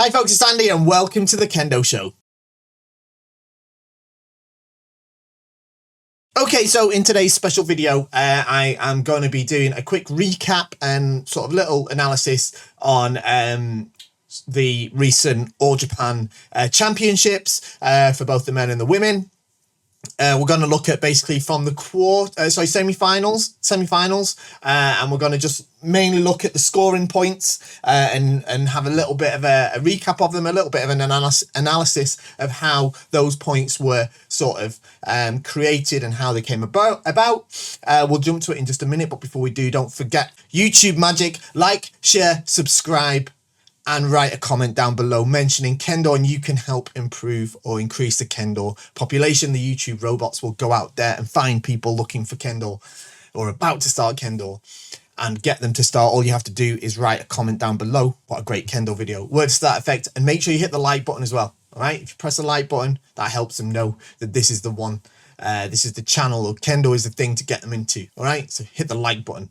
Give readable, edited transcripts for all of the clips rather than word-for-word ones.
Hi folks, it's Andy and welcome to the Kendo Show. Okay, so in today's special video, I am going to be doing a quick recap and sort of little analysis on the recent All Japan Championships for both the men and the women. We're going to look at basically from the semi-finals, and we're going to just mainly look at the scoring points and have a little bit of a recap of them, a little bit of an analysis of how those points were sort of created and how they came about. We'll jump to it in just a minute, but before we do, don't forget YouTube magic, like, share, subscribe, and write a comment down below mentioning Kendo, and you can help improve or increase the Kendo population. The YouTube robots will go out there and find people looking for Kendo or about to start Kendo and get them to start. All you have to do is write a comment down below. What a great Kendo video. Words to that effect. And make sure you hit the like button as well. All right. If you press the like button, that helps them know that this is the one. This is the channel, or Kendo is the thing to get them into. All right. So hit the like button.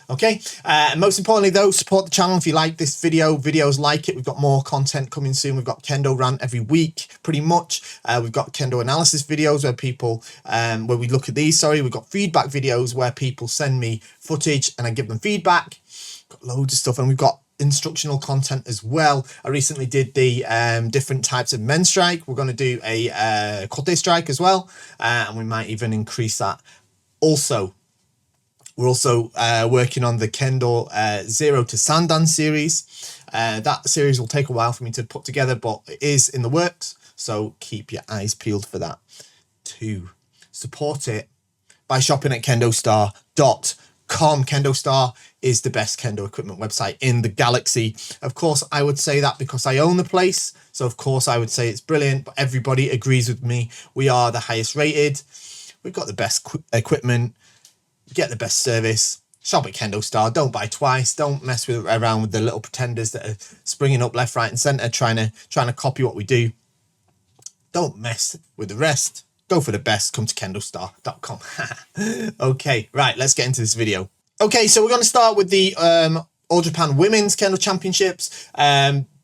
Okay, and most importantly though, support the channel if you like this videos like it. We've got more content coming soon. We've got Kendo rant every week, pretty much. We've got Kendo analysis videos where people, where we look at these, we've got feedback videos where people send me footage and I give them feedback. Got loads of stuff, and we've got instructional content as well. I recently did the different types of men strike. We're going to do a kote strike as well, and we might even increase that also. We're also working on the Kendo 0 to Sandan series. That series will take a while for me to put together, but it is in the works. So keep your eyes peeled for that. To support it by shopping at KendoStar.com. KendoStar is the best Kendo equipment website in the galaxy. Of course, I would say that because I own the place. So of course I would say it's brilliant, but everybody agrees with me. We are the highest rated. We've got the best equipment. Get the best service. Shop at KendoStar. Don't buy twice. Don't mess around with the little pretenders that are springing up left, right, and centre, trying to copy what we do. Don't mess with the rest. Go for the best. Come to KendoStar.com. Okay, right. Let's get into this video. Okay, so we're going to start with the All Japan Women's Kendo Championships.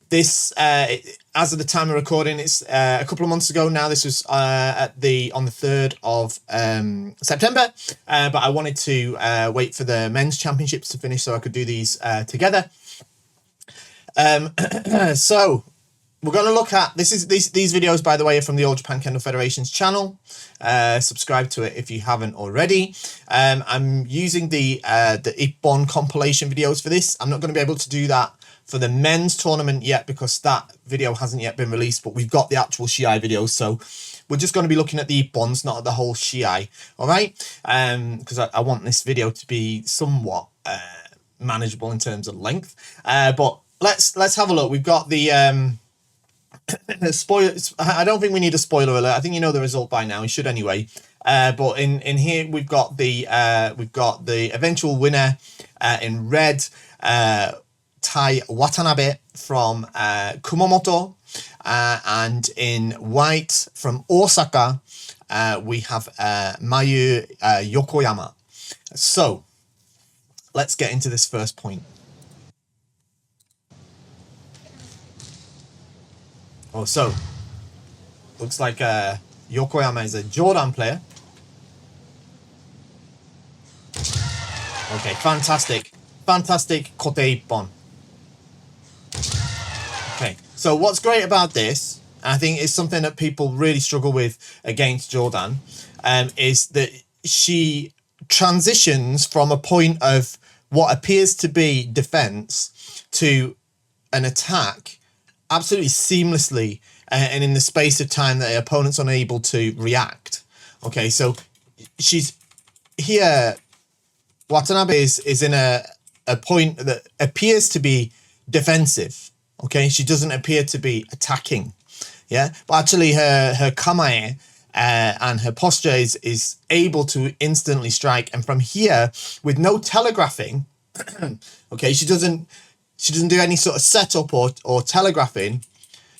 This, as of the time of recording, it's a couple of months ago now. This was on the 3rd of September, but I wanted to wait for the men's championships to finish so I could do these together. So we're going to look at these videos, by the way, are from the All Japan Kendo Federation's channel. Subscribe to it if you haven't already. I'm using the Ippon compilation videos for this. I'm not going to be able to do that for the men's tournament yet because that video hasn't yet been released, but we've got the actual Shiai videos, so we're just going to be looking at the Ippons, not at the whole Shiai. All right, because I want this video to be somewhat manageable in terms of length. But let's have a look. We've got the spoilers. I don't think we need a spoiler alert. I think you know the result by now. You should anyway. But in here we've got the eventual winner in red. Tai Watanabe from Kumamoto, and in white from Osaka we have Mayu Yokoyama. So let's get into this first point. Oh, so looks like Yokoyama is a Jordan player. Okay, fantastic kote ippon. Okay, so what's great about this, and I think it's something that people really struggle with against Jordan, is that she transitions from a point of what appears to be defense to an attack absolutely seamlessly and in the space of time that the opponent's unable to react. Okay, so she's here. Watanabe is in a point that appears to be defensive. Okay, she doesn't appear to be attacking. Yeah, but actually her kamae and her posture is able to instantly strike, and from here with no telegraphing. Okay, she doesn't do any sort of setup or telegraphing.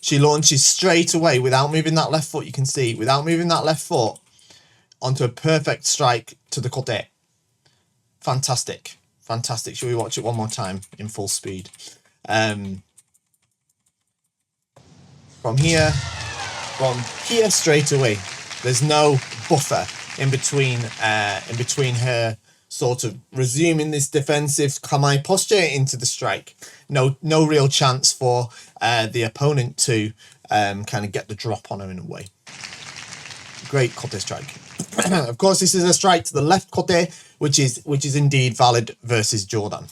She launches straight away without moving that left foot. You can see without moving that left foot onto a perfect strike to the kote. Fantastic. Fantastic. Shall we watch it one more time in full speed? from here straight away. There's no buffer in between her sort of resuming this defensive kamae posture into the strike. No real chance for the opponent to kind of get the drop on her in a way. Great kote strike. Of course, this is a strike to the left kote, which is indeed valid versus Jordan.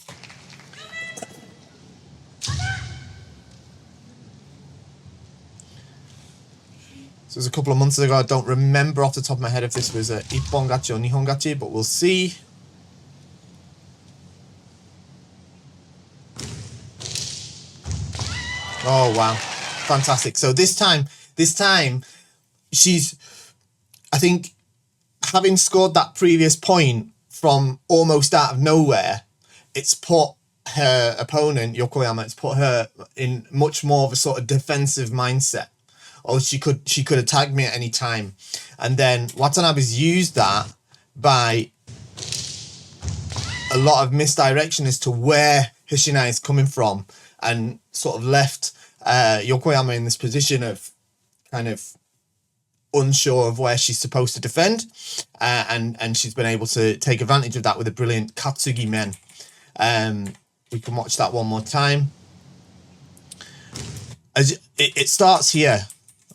So it was a couple of months ago. I don't remember off the top of my head if this was a Ippon gachi or Nihon gachi, but we'll see. Oh wow, fantastic! So this time, she's, I think, having scored that previous point from almost out of nowhere, it's put her opponent Yokoyama. It's put her in much more of a sort of defensive mindset. Or she could attack me at any time, and then Watanabe's used that by a lot of misdirection as to where Hishinai is coming from, and sort of left Yokoyama in this position of kind of unsure of where she's supposed to defend, and she's been able to take advantage of that with a brilliant Katsugi men. We can watch that one more time. As it starts here.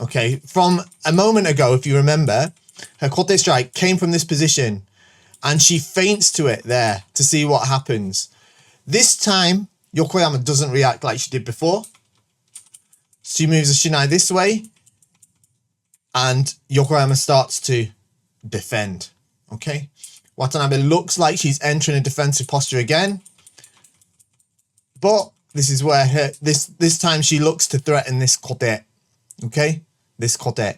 Okay, from a moment ago, if you remember, her kote strike came from this position and she feints to it there to see what happens. This time, Yokoyama doesn't react like she did before. She moves the shinai this way and Yokoyama starts to defend. Okay, Watanabe looks like she's entering a defensive posture again. But this is where this time she looks to threaten this kote. Okay, this kote.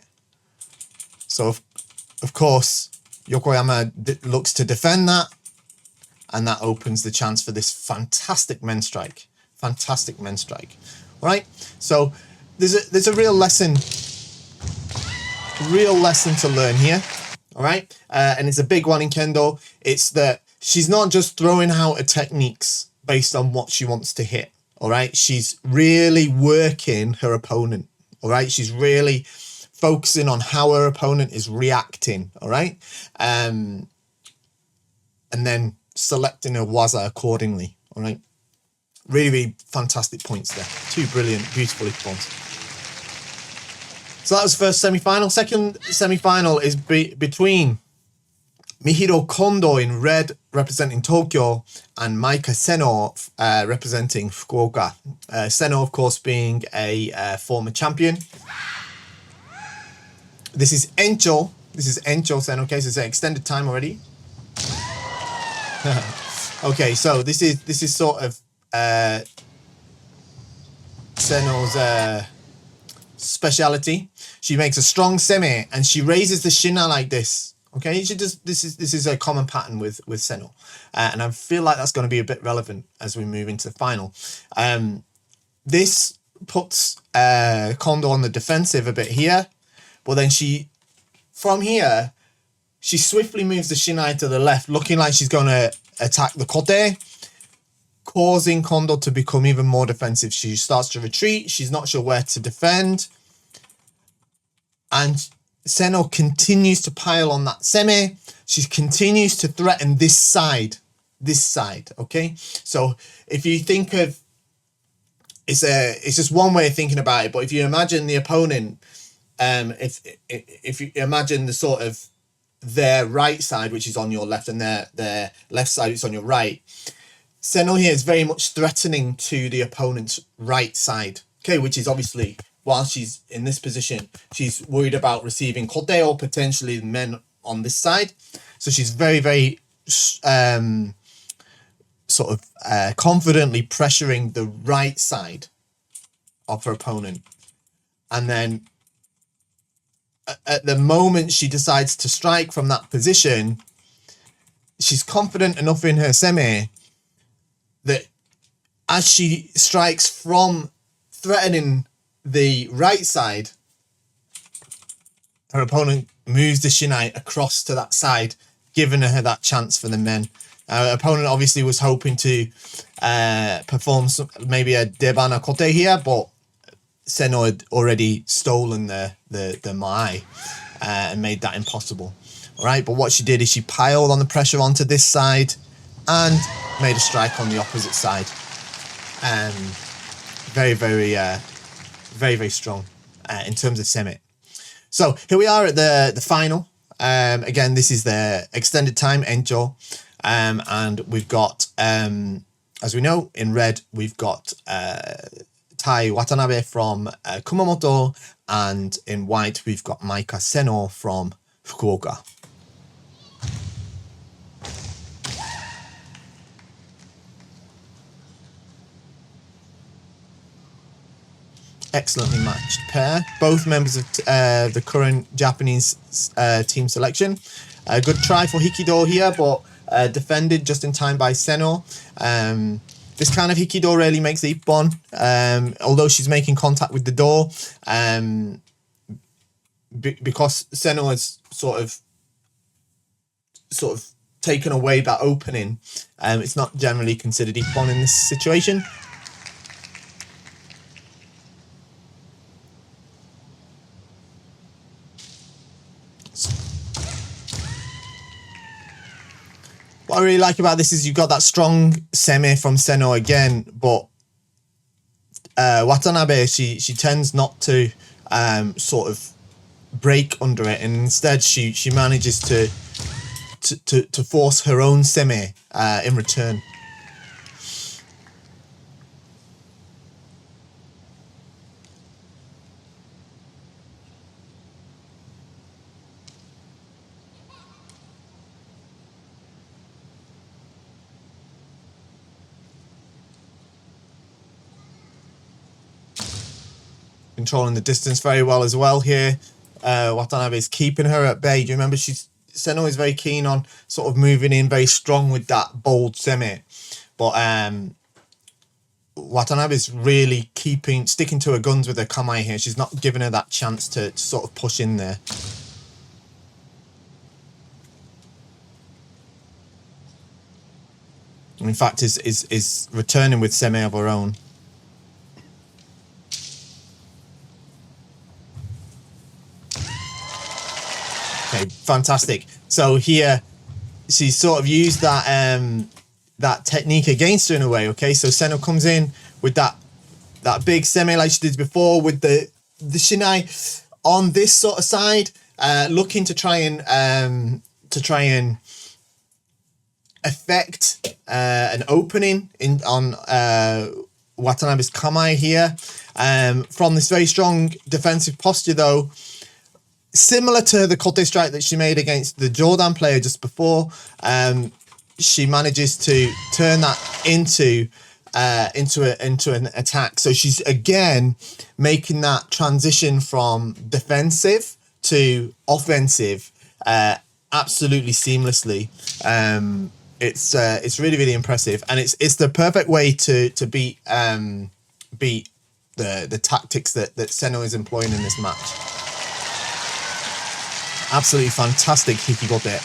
So of course Yokoyama looks to defend that, and that opens the chance for this fantastic men strike. Fantastic men strike. All right. So there's a real lesson to learn here. All right, and it's a big one in Kendo. It's that she's not just throwing out her techniques based on what she wants to hit. All right, she's really working her opponent. All right, she's really focusing on how her opponent is reacting. All right, and then selecting her waza accordingly. All right, really fantastic points there. Two brilliant, beautiful Ippons. So that was the first semi-final. Second semi-final is between Mihiro Kondo in red, representing Tokyo, and Maika Seno representing Fukuoka. Seno, of course, being a former champion. This is Encho. This is Encho Seno. Okay, so it's an extended time already. Okay, so this is sort of Seno's speciality. She makes a strong semi and she raises the shina like this. Okay, she does. This is a common pattern with Seno, and I feel like that's going to be a bit relevant as we move into the final. This puts Kondo on the defensive a bit here, but then from here, she swiftly moves the shinai to the left, looking like she's going to attack the kote, causing Kondo to become even more defensive. She starts to retreat. She's not sure where to defend, and Seno continues to pile on that semi. She continues to threaten this side. Okay, so if you think of it's just one way of thinking about it, but if you imagine the opponent, if you imagine the sort of their right side, which is on your left, and their left side is on your right, Seno here is very much threatening to the opponent's right side. Okay, which is obviously, while she's in this position, she's worried about receiving kote or potentially men on this side. So she's very, very sort of confidently pressuring the right side of her opponent. And then at the moment she decides to strike from that position, she's confident enough in her semi that as she strikes from threatening the right side, her opponent moves the shinai across to that side, giving her that chance for the men. Her opponent obviously was hoping to perform maybe a debana kote here, but Seno had already stolen the Mai and made that impossible. All right, but what she did is she piled on the pressure onto this side and made a strike on the opposite side. Very, very strong in terms of semi. So here we are at the final. Again, this is the extended time Encho, and we've got, as we know, in red we've got Tai Watanabe from Kumamoto, and in white we've got Maika Seno from Fukuoka. Excellently matched pair. Both members of the current Japanese team selection. A good try for Hikido here, but defended just in time by Seno. This kind of Hikido really makes the Ippon, although she's making contact with the door. Because Seno has sort of taken away that opening, it's not generally considered Ippon in this situation. What I really like about this is you've got that strong semi from Seno again, but Watanabe, she tends not to sort of break under it, and instead she manages to force her own semi in return. Controlling the distance very well as well here. Watanabe is keeping her at bay. Do you remember Seno is very keen on sort of moving in very strong with that bold semi, but Watanabe is really sticking to her guns with her kamae here. She's not giving her that chance to sort of push in there. And in fact, is returning with semi of her own. Okay, fantastic. So here, she sort of used that technique against her in a way. Okay, so Seno comes in with that big semi like she did before, with the shinai on this sort of side, looking to try and affect an opening on Watanabe's kamae here. From this very strong defensive posture, though, similar to the kote strike that she made against the Jordan player just before, she manages to turn that into an attack. So she's again making that transition from defensive to offensive absolutely seamlessly. It's really impressive, and it's the perfect way to beat the tactics that Seno is employing in this match. Absolutely fantastic Hikigote.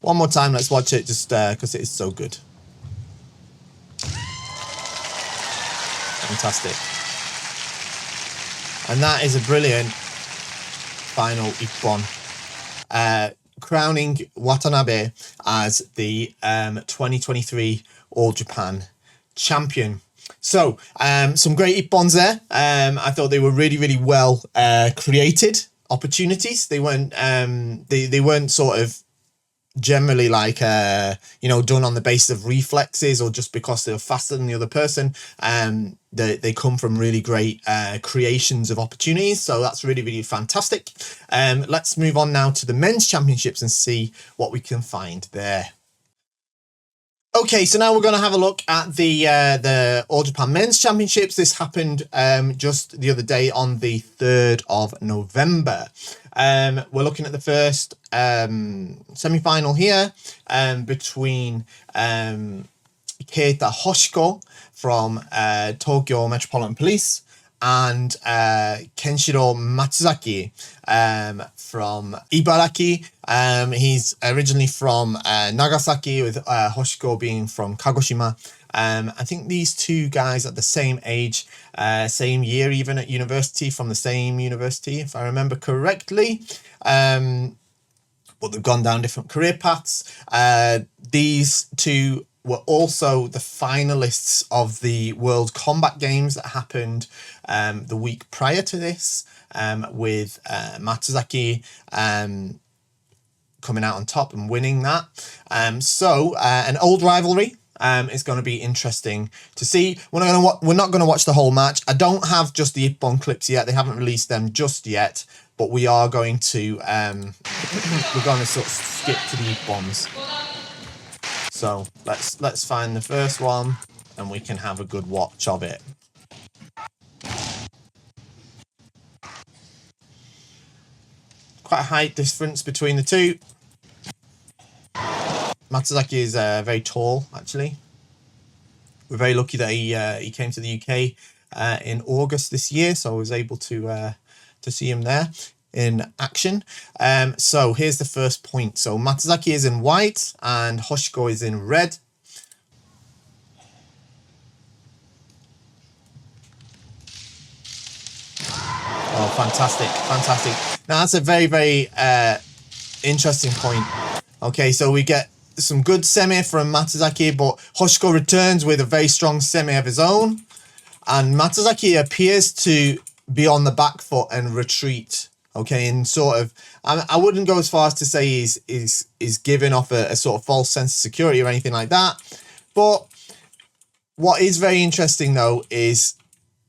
One more time, let's watch it just because it is so good. Fantastic. And that is a brilliant final Ippon, crowning Watanabe as the 2023 All Japan champion. So some great Ippons there. I thought they were really well created opportunities. They weren't they weren't sort of generally like done on the basis of reflexes or just because they were faster than the other person. They come from really great creations of opportunities, so that's really fantastic. Let's move on now to the men's championships and see what we can find there. Okay, so now we're going to have a look at the All Japan Men's Championships. This happened just the other day on the 3rd of November. We're looking at the first semi-final here between Keita Hoshiko from Tokyo Metropolitan Police and Kenshiro Matsuzaki from Ibaraki. He's originally from Nagasaki, with Hoshiko being from Kagoshima. I think these two guys at the same age, same year, even at university, from the same university, if I remember correctly. But they've gone down different career paths. These two were also the finalists of the World Combat Games that happened the week prior to this, with Matsuzaki coming out on top and winning that. So an old rivalry. It's going to be interesting to see. We're not going to watch the whole match. I don't have just the Ippon clips yet. They haven't released them just yet, but we are going to we're going to sort of skip to the Ippons. So let's find the first one and we can have a good watch of it. Quite a height difference between the two. Matsuzaki is very tall, actually. We're very lucky that he came to the UK in August this year, so I was able to see him there in action. So here's the first point. So Matsuzaki is in white and Hoshiko is in red. Oh, fantastic, fantastic. Now that's a very, very interesting point. Okay, so we get some good semi from Matsuzaki, but Hoshiko returns with a very strong semi of his own. And Matsuzaki appears to be on the back foot and retreat. Okay, and sort of, I wouldn't go as far as to say he's giving off a sort of false sense of security or anything like that. But what is very interesting though is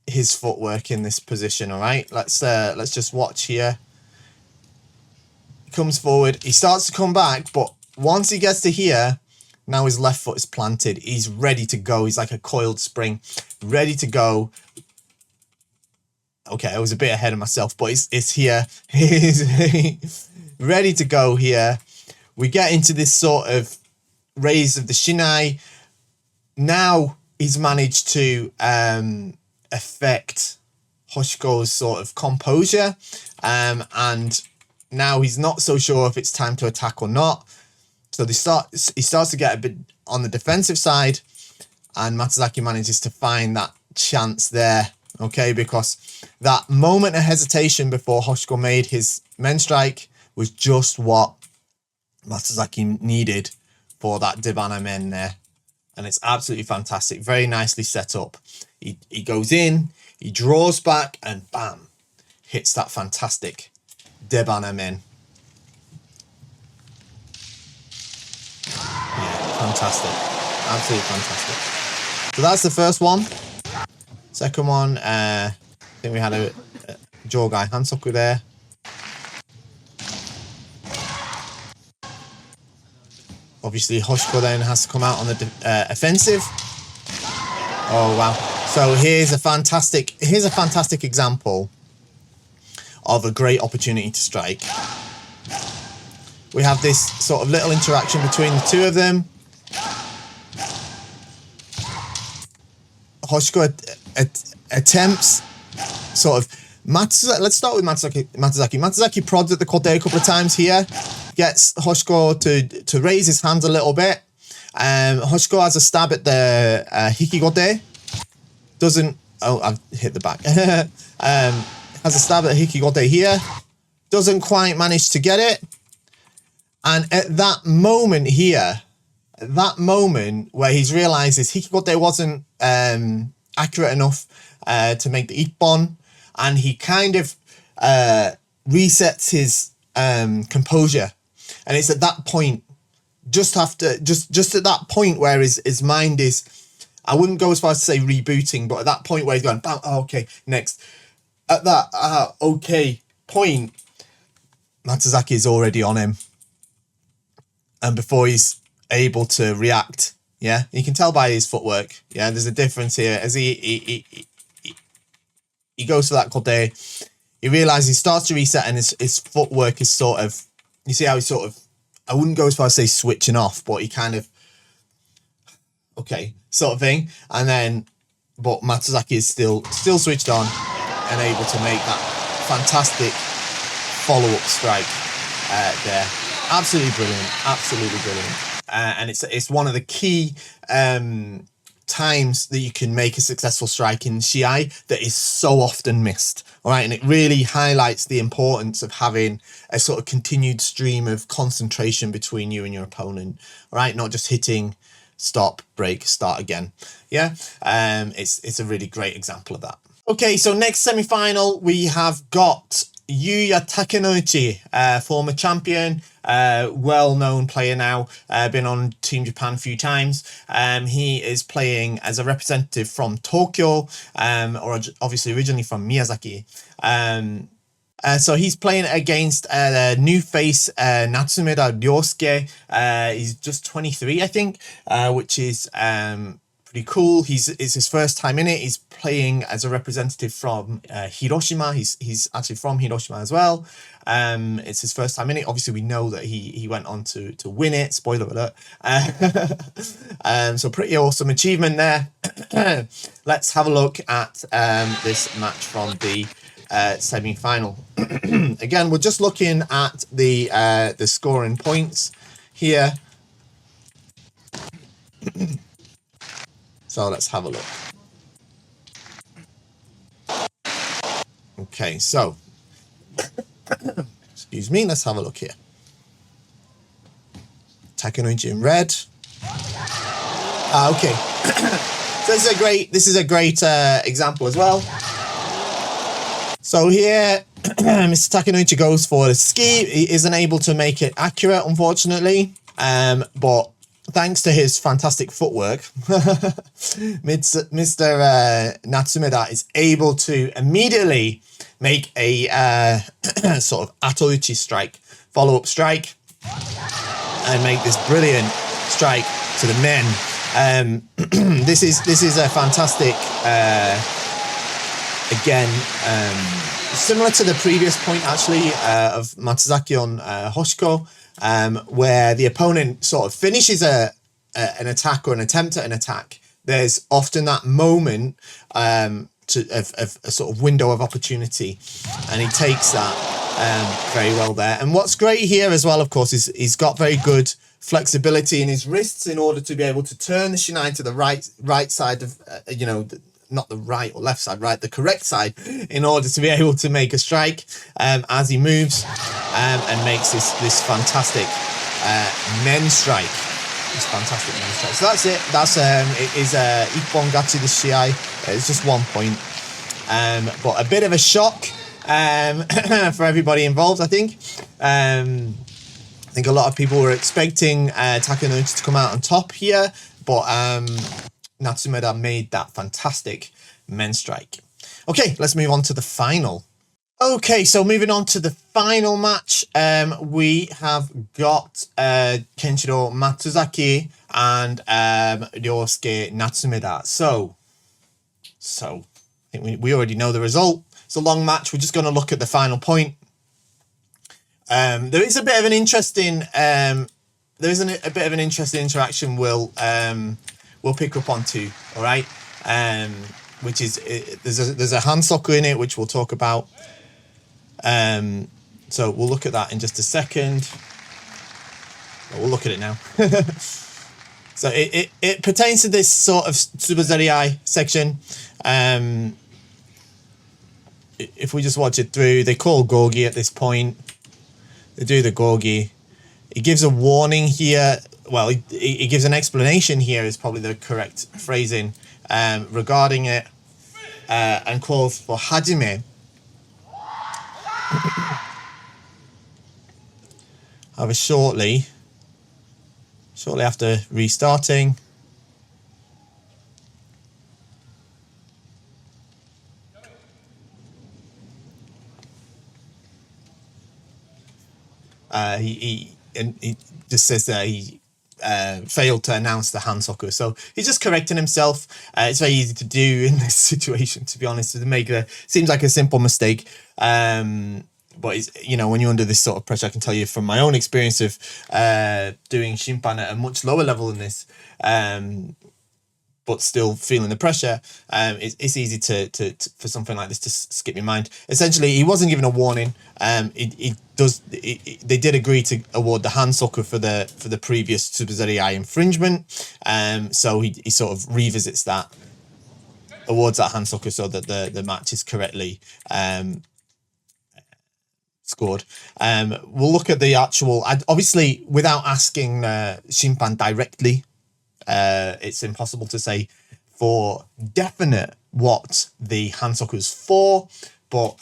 his footwork in this position. All right, let's just watch here. He comes forward, he starts to come back, but once he gets to here, now his left foot is planted. He's ready to go. He's like a coiled spring, ready to go. Okay, I was a bit ahead of myself, but it's here. He's ready to go here. We get into this sort of raise of the shinai. Now he's managed to affect Hoshiko's sort of composure. And now he's not so sure if it's time to attack or not. So he starts to get a bit on the defensive side, and Matsuzaki manages to find that chance there, okay, because that moment of hesitation before Hoshiko made his men strike was just what Matsuzaki needed for that Debana men there, and it's absolutely fantastic, very nicely set up. He goes in, he draws back, and bam, hits that fantastic Debana men. Fantastic, absolutely fantastic. So that's the first one. Second one, I think we had a Jogai Hansoku there. Obviously, Hoshiko then has to come out on the offensive. Oh wow! So here's a fantastic example of a great opportunity to strike. We have this sort of little interaction between the two of them. Hoshiko attempts sort of let's start with Matsuzaki. Matsuzaki prods at the kote a couple of times here, gets Hoshiko to raise his hands a little bit. Hoshiko has a stab at the hikigote. Doesn't. Oh, I've hit the back. Has a stab at the hikigote here. Doesn't quite manage to get it. And at that moment here, at that moment where he's realised his hikigote wasn't accurate enough to make the Ippon, and he kind of resets his composure. And it's at that point, just at that point where his mind is, I wouldn't go as far as to say rebooting, but at that point where he's going, oh, okay, next. At that okay point, Matsuzaki is already on him. And before he's able to react, yeah, you can tell by his footwork. Yeah, there's a difference here. As he goes to that kote, he realizes he starts to reset, and his footwork is sort of, you see how he's sort of, I wouldn't go as far as say switching off, but he kind of, okay, sort of thing. And then, but Matsuzaki is still switched on. and able to make that fantastic follow-up strike there. Absolutely brilliant. Absolutely brilliant. And it's one of the key times that you can make a successful strike in Shiai that is so often missed. All right, and it really highlights the importance of having a sort of continued stream of concentration between you and your opponent. All right, not just hitting stop, break, start again. Yeah, it's a really great example of that. Okay, so next semi-final we have got Yuya Takenouchi, former champion, well-known player now, been on Team Japan a few times. He is playing as a representative from Tokyo, or obviously originally from Miyazaki. So he's playing against new face Natsumeda Ryosuke. He's just 23, I think, which is pretty cool. It's his first time in it. He's playing as a representative from Hiroshima. He's actually from Hiroshima as well. It's his first time in it. Obviously, we know that he went on to win it. Spoiler alert. So pretty awesome achievement there. Let's have a look at this match from the semi-final. Again, we're just looking at the scoring points here. So let's have a look. Okay, so excuse me, let's have a look here. Takenouchi in red. Okay. So this is a great example as well. So here Mr. Takenouchi goes for the ski. He isn't able to make it accurate, unfortunately. But thanks to his fantastic footwork, Mr. Natsumeda is able to immediately make a sort of atouchi strike, follow-up strike, and make this brilliant strike to the men. This is a fantastic, again, similar to the previous point actually of Matsuzaki on Hoshiko, where the opponent sort of finishes an attack or an attempt at an attack. There's often that moment of a sort of window of opportunity, and he takes that very well there. And what's great here as well, of course, is he's got very good flexibility in his wrists in order to be able to turn the shinai to the right side of, not the right or left side, right, the correct side, in order to be able to make a strike as he moves and makes this fantastic men strike. This fantastic men strike. So that's it. That's it is Ippon gachi the shiai. It's just 1 point, but a bit of a shock for everybody involved, I think. I think a lot of people were expecting Takenouchi to come out on top here, but Natsumeda made that fantastic men strike. Okay, let's move on to the final. Okay, so moving on to the final match, we have got Kenshiro Matsuzaki and Ryosuke Natsumeda. So I think we already know the result. It's a long match. We're just going to look at the final point. There is a bit of an interesting interaction we'll pick up on too. All right, which is there's a handsoku in it, which we'll talk about. So we'll look at that in just a second. We'll look at it now. So it pertains to this sort of tsubazariai section. If we just watch it through, they call gogi at this point. They do the gogi. It gives a warning here. Well, it gives an explanation here is probably the correct phrasing regarding it, and calls for hajime. However, shortly after restarting, he just says that he failed to announce the handsoku. So he's just correcting himself. It's very easy to do in this situation, to be honest, to make seems like a simple mistake. But it's, when you're under this sort of pressure, I can tell you from my own experience of doing shimpan at a much lower level than this, but still feeling the pressure, it's easy to for something like this to skip your mind. Essentially, he wasn't given a warning. They did agree to award the hand sucker for the previous Tsubazari infringement. So he sort of revisits that, awards that hand sucker, so that the match is correctly scored. We'll look at the actual. Obviously, without asking Shimpan directly, it's impossible to say for definite what the hand sucker is for. But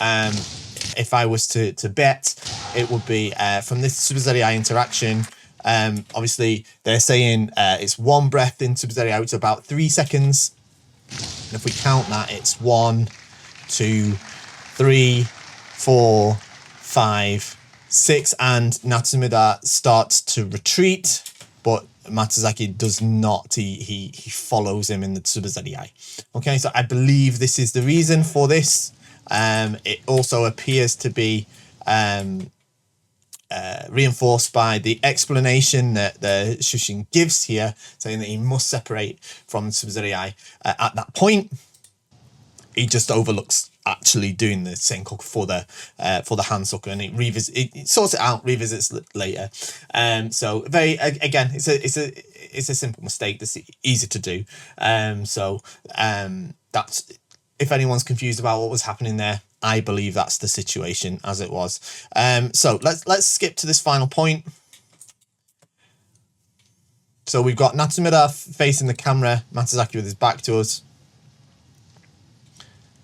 if I was to bet, it would be from this Tsubazari interaction. Obviously, they're saying it's one breath in Tsubazari out to about 3 seconds. And if we count that, it's 1, 2, 3, 4, 5, 6, and Natsumida starts to retreat, but Matsuzaki does not. He follows him in the Tsubazari. Okay, so I believe this is the reason for this. It also appears to be reinforced by the explanation that the Shushin gives here, saying that he must separate from Tsubazari at that point. He just overlooks actually doing the senkoku for the hand sucker, and it sorts it out, revisits later. So very, again, it's a simple mistake that's easy to do. That's, if anyone's confused about what was happening there, I believe that's the situation as it was. So let's skip to this final point. So we've got Natsumida facing the camera, Matsuzaki with his back to us.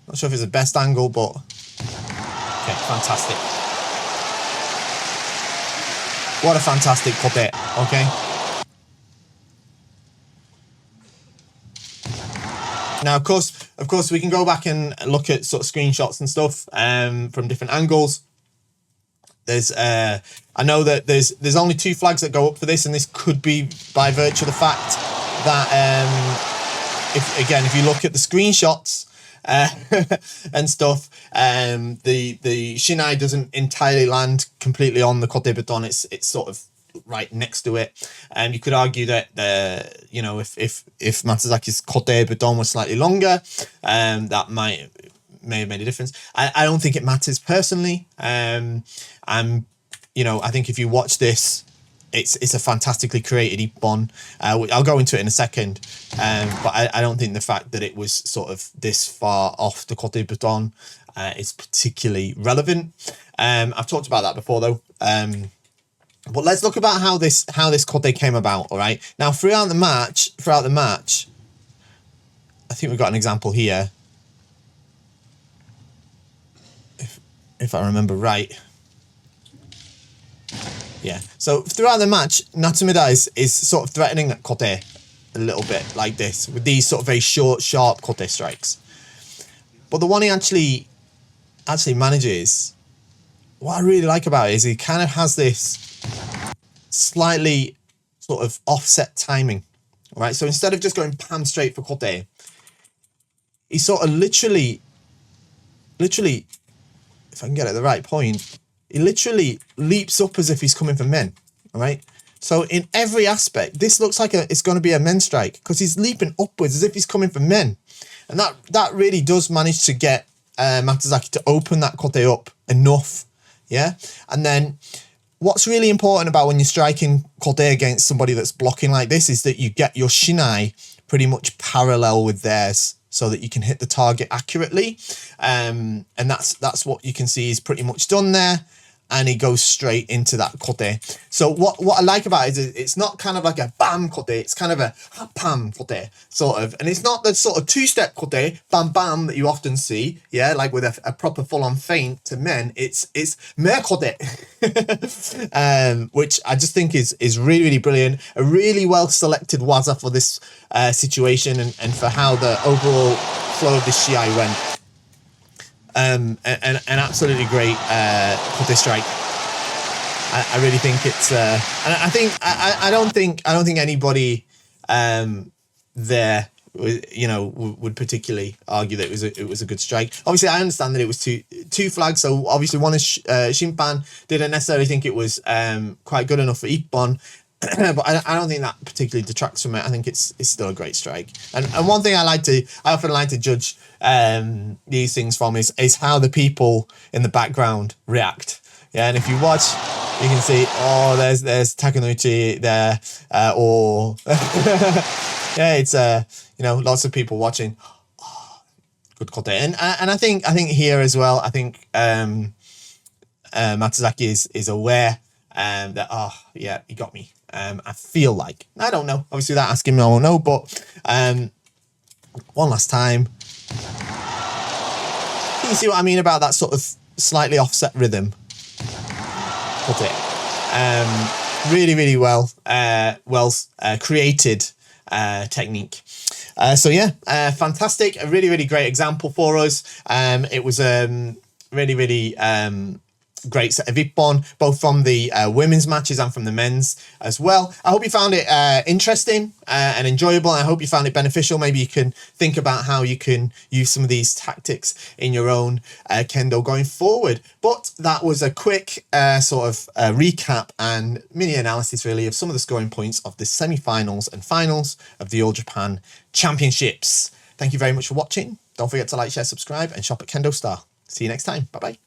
Not sure if it's the best angle, but okay, fantastic. What a fantastic kote, okay? Now, of course, we can go back and look at sort of screenshots and stuff from different angles. There's, I know that there's only 2 flags that go up for this, and this could be by virtue of the fact that if you look at the screenshots and stuff, the shinai doesn't entirely land completely on the kote beton. It's sort of right next to it. You could argue that if Matsuzaki's kote beton was slightly longer, that may have made a difference. I don't think it matters personally. I think if you watch this, it's a fantastically created Ippon. I'll go into it in a second, but I don't think the fact that it was sort of this far off the kote beton is particularly relevant. I've talked about that before though. But let's look about how this kote came about. All right, now throughout the match, I think we've got an example here, if I remember right. Yeah, so throughout the match, Natsumida is sort of threatening that kote a little bit like this, with these sort of very short, sharp kote strikes. But the one he actually manages, what I really like about it is he kind of has this slightly sort of offset timing, right? So instead of just going pam straight for kote, he sort of literally, if I can get at the right point, he literally leaps up as if he's coming for men, all right? So in every aspect, this looks like it's going to be a men strike, because he's leaping upwards as if he's coming for men. And that really does manage to get Matsuzaki to open that kote up enough, yeah? And then what's really important about when you're striking kote against somebody that's blocking like this is that you get your shinai pretty much parallel with theirs, so that you can hit the target accurately. And that's what you can see is pretty much done there. And he goes straight into that kote. So what I like about it is it's not kind of like a bam kote, it's kind of a pam kote, sort of. And it's not the sort of 2-step kote, bam bam, that you often see, yeah, like with a proper full-on feint to men. It's mer kote, which I just think is really, really brilliant. A really well-selected waza for this situation and for how the overall flow of the shiai went. An absolutely great kote strike. I really think it's and I don't think anybody there would particularly argue that it was a good strike. Obviously, I understand that it was two flags. So obviously, one is Shimpan didn't necessarily think it was quite good enough for Ippon. but I don't think that particularly detracts from it. I think it's still a great strike. And one thing I often like to judge these things from is how the people in the background react. Yeah, and if you watch, you can see, oh, there's Takenouchi there, or yeah, it's lots of people watching. Oh, good kote. And I think here as well, I think Matsuzaki is aware that, oh yeah, he got me. I feel like, I don't know, obviously without asking him, I won't know, but one last time. Can you see what I mean about that sort of slightly offset rhythm? Put it. Really, really well created technique. So yeah, fantastic. A really, really great example for us. It was really, really great set of Ippon, both from the women's matches and from the men's as well. I hope you found it interesting and enjoyable. I hope you found it beneficial. Maybe you can think about how you can use some of these tactics in your own kendo going forward. But that was a quick sort of recap and mini analysis really of some of the scoring points of the semi-finals and finals of the All Japan Championships. Thank you very much for watching. Don't forget to like, share, subscribe and shop at KendoStar. See you next time. Bye-bye.